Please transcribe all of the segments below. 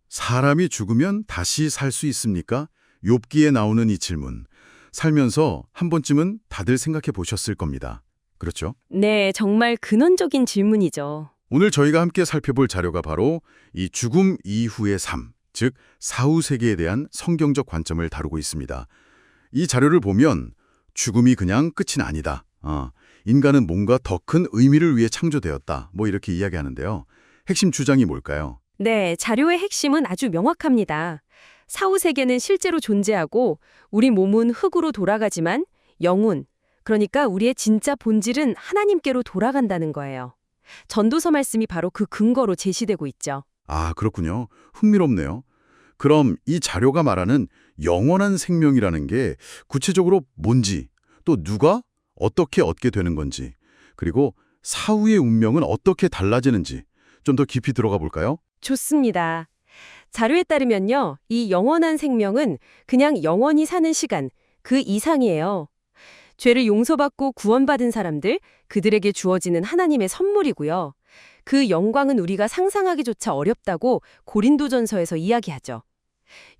사람이 죽으면 다시 살 수 있습니까? 욥기에 나오는 이 질문. 살면서 한 번쯤은 다들 생각해 보셨을 겁니다. 그렇죠? 네, 정말 근원적인 질문이죠. 오늘 저희가 함께 살펴볼 자료가 바로 이 죽음 이후의 삶, 즉 사후 세계에 대한 성경적 관점을 다루고 있습니다. 이 자료를 보면 죽음이 그냥 끝은 아니다. 인간은 뭔가 더 큰 의미를 위해 창조되었다. 뭐 이렇게 이야기하는데요. 핵심 주장이 뭘까요? 네, 자료의 핵심은 아주 명확합니다. 사후 세계는 실제로 존재하고 우리 몸은 흙으로 돌아가지만 영혼, 그러니까 우리의 진짜 본질은 하나님께로 돌아간다는 거예요. 전도서 말씀이 바로 그 근거로 제시되고 있죠. 아, 그렇군요. 흥미롭네요. 그럼 이 자료가 말하는 영원한 생명이라는 게 구체적으로 뭔지, 또 누가 어떻게 얻게 되는 건지, 그리고 사후의 운명은 어떻게 달라지는지 좀 더 깊이 들어가 볼까요? 좋습니다. 자료에 따르면요, 이 영원한 생명은 그냥 영원히 사는 시간, 그 이상이에요. 죄를 용서받고 구원받은 사람들, 그들에게 주어지는 하나님의 선물이고요. 그 영광은 우리가 상상하기조차 어렵다고 고린도전서에서 이야기하죠.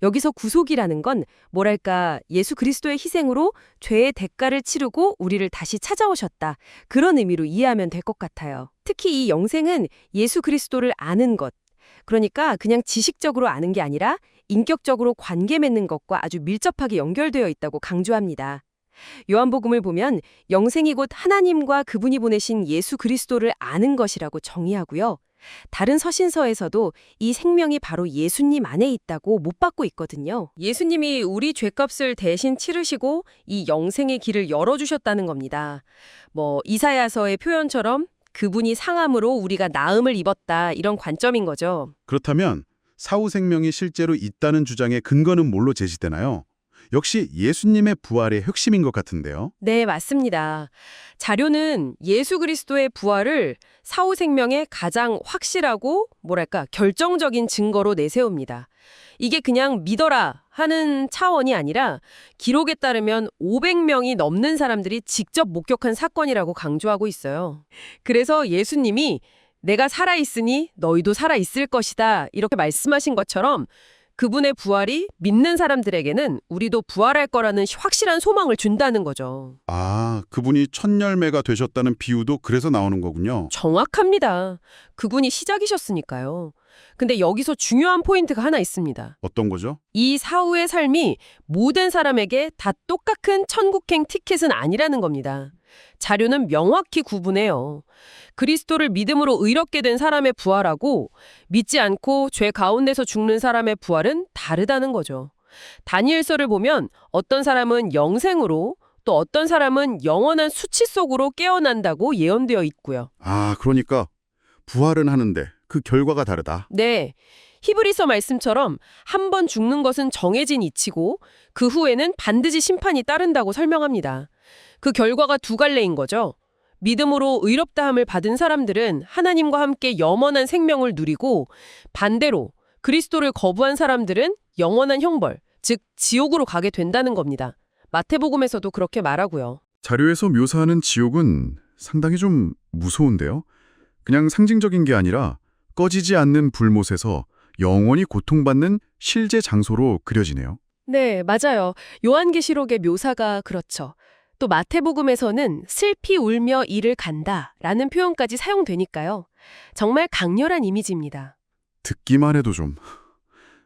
여기서 구속이라는 건 뭐랄까 예수 그리스도의 희생으로 죄의 대가를 치르고 우리를 다시 찾아오셨다. 그런 의미로 이해하면 될 것 같아요. 특히 이 영생은 예수 그리스도를 아는 것. 그러니까 그냥 지식적으로 아는 게 아니라 인격적으로 관계 맺는 것과 아주 밀접하게 연결되어 있다고 강조합니다. 요한복음을 보면 영생이 곧 하나님과 그분이 보내신 예수 그리스도를 아는 것이라고 정의하고요. 다른 서신서에서도 이 생명이 바로 예수님 안에 있다고 못 받고 있거든요. 예수님이 우리 죄값을 대신 치르시고 이 영생의 길을 열어주셨다는 겁니다. 이사야서의 표현처럼 그분이 상함으로 우리가 나음을 입었다 이런 관점인 거죠. 그렇다면 사후 생명이 실제로 있다는 주장의 근거는 뭘로 제시되나요? 역시 예수님의 부활의 핵심인 것 같은데요. 네, 맞습니다. 자료는 예수 그리스도의 부활을 사후 생명의 가장 확실하고 결정적인 증거로 내세웁니다. 이게 그냥 믿어라 하는 차원이 아니라 기록에 따르면 500명이 넘는 사람들이 직접 목격한 사건이라고 강조하고 있어요. 그래서 예수님이 내가 살아있으니 너희도 살아있을 것이다 이렇게 말씀하신 것처럼 그분의 부활이 믿는 사람들에게는 우리도 부활할 거라는 확실한 소망을 준다는 거죠. 아, 그분이 첫 열매가 되셨다는 비유도 그래서 나오는 거군요. 정확합니다. 그분이 시작이셨으니까요. 근데 여기서 중요한 포인트가 하나 있습니다. 어떤 거죠? 이 사후의 삶이 모든 사람에게 다 똑같은 천국행 티켓은 아니라는 겁니다. 자료는 명확히 구분해요. 그리스도를 믿음으로 의롭게 된 사람의 부활하고 믿지 않고 죄 가운데서 죽는 사람의 부활은 다르다는 거죠. 다니엘서를 보면 어떤 사람은 영생으로 또 어떤 사람은 영원한 수치 속으로 깨어난다고 예언되어 있고요. 아, 그러니까 부활은 하는데 그 결과가 다르다. 네. 히브리서 말씀처럼 한 번 죽는 것은 정해진 이치고 그 후에는 반드시 심판이 따른다고 설명합니다. 그 결과가 두 갈래인 거죠. 믿음으로 의롭다함을 받은 사람들은 하나님과 함께 영원한 생명을 누리고 반대로 그리스도를 거부한 사람들은 영원한 형벌, 즉 지옥으로 가게 된다는 겁니다. 마태복음에서도 그렇게 말하고요. 자료에서 묘사하는 지옥은 상당히 좀 무서운데요. 그냥 상징적인 게 아니라 꺼지지 않는 불못에서 영원히 고통받는 실제 장소로 그려지네요. 네, 맞아요. 요한계시록의 묘사가 그렇죠. 또 마태복음에서는 슬피 울며 이를 간다라는 표현까지 사용되니까요. 정말 강렬한 이미지입니다. 듣기만 해도 좀.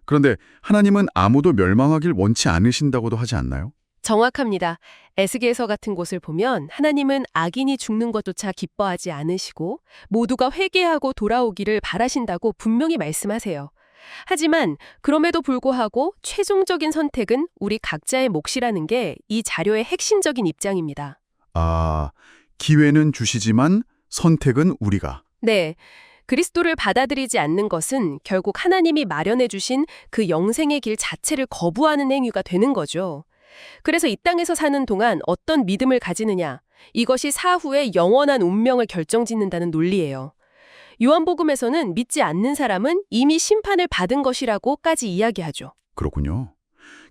그런데 하나님은 아무도 멸망하길 원치 않으신다고도 하지 않나요? 정확합니다. 에스겔서 같은 곳을 보면 하나님은 악인이 죽는 것조차 기뻐하지 않으시고 모두가 회개하고 돌아오기를 바라신다고 분명히 말씀하세요. 하지만 그럼에도 불구하고 최종적인 선택은 우리 각자의 몫이라는 게 이 자료의 핵심적인 입장입니다. 아, 기회는 주시지만 선택은 우리가. 네. 그리스도를 받아들이지 않는 것은 결국 하나님이 마련해 주신 그 영생의 길 자체를 거부하는 행위가 되는 거죠. 그래서 이 땅에서 사는 동안 어떤 믿음을 가지느냐, 이것이 사후의 영원한 운명을 결정짓는다는 논리예요. 요한복음에서는 믿지 않는 사람은 이미 심판을 받은 것이라고까지 이야기하죠. 그렇군요.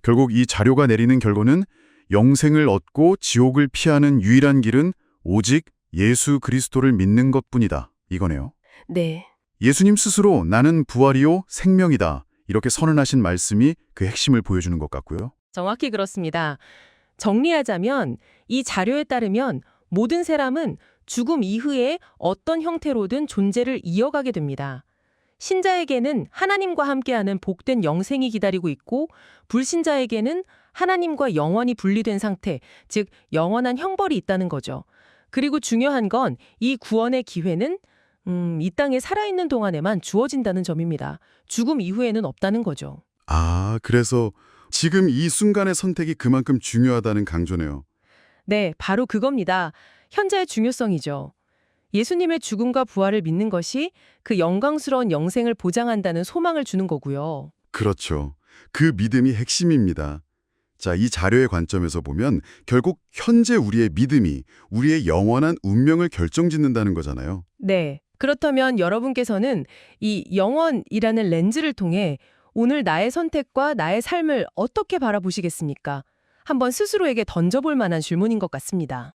결국 이 자료가 내리는 결론은 영생을 얻고 지옥을 피하는 유일한 길은 오직 예수 그리스도를 믿는 것뿐이다. 이거네요. 네. 예수님 스스로 나는 부활이요 생명이다. 이렇게 선언하신 말씀이 그 핵심을 보여주는 것 같고요. 정확히 그렇습니다. 정리하자면 이 자료에 따르면 모든 사람은 죽음 이후에 어떤 형태로든 존재를 이어가게 됩니다. 신자에게는 하나님과 함께하는 복된 영생이 기다리고 있고 불신자에게는 하나님과 영원히 분리된 상태, 즉 영원한 형벌이 있다는 거죠. 그리고 중요한 건 이 구원의 기회는 이 땅에 살아있는 동안에만 주어진다는 점입니다. 죽음 이후에는 없다는 거죠. 아, 그래서 지금 이 순간의 선택이 그만큼 중요하다는 강조네요. 네, 바로 그겁니다. 현재의 중요성이죠. 예수님의 죽음과 부활을 믿는 것이 그 영광스러운 영생을 보장한다는 소망을 주는 거고요. 그렇죠. 그 믿음이 핵심입니다. 자, 이 자료의 관점에서 보면 결국 현재 우리의 믿음이 우리의 영원한 운명을 결정짓는다는 거잖아요. 네. 그렇다면 여러분께서는 이 영원이라는 렌즈를 통해 오늘 나의 선택과 나의 삶을 어떻게 바라보시겠습니까? 한번 스스로에게 던져볼 만한 질문인 것 같습니다.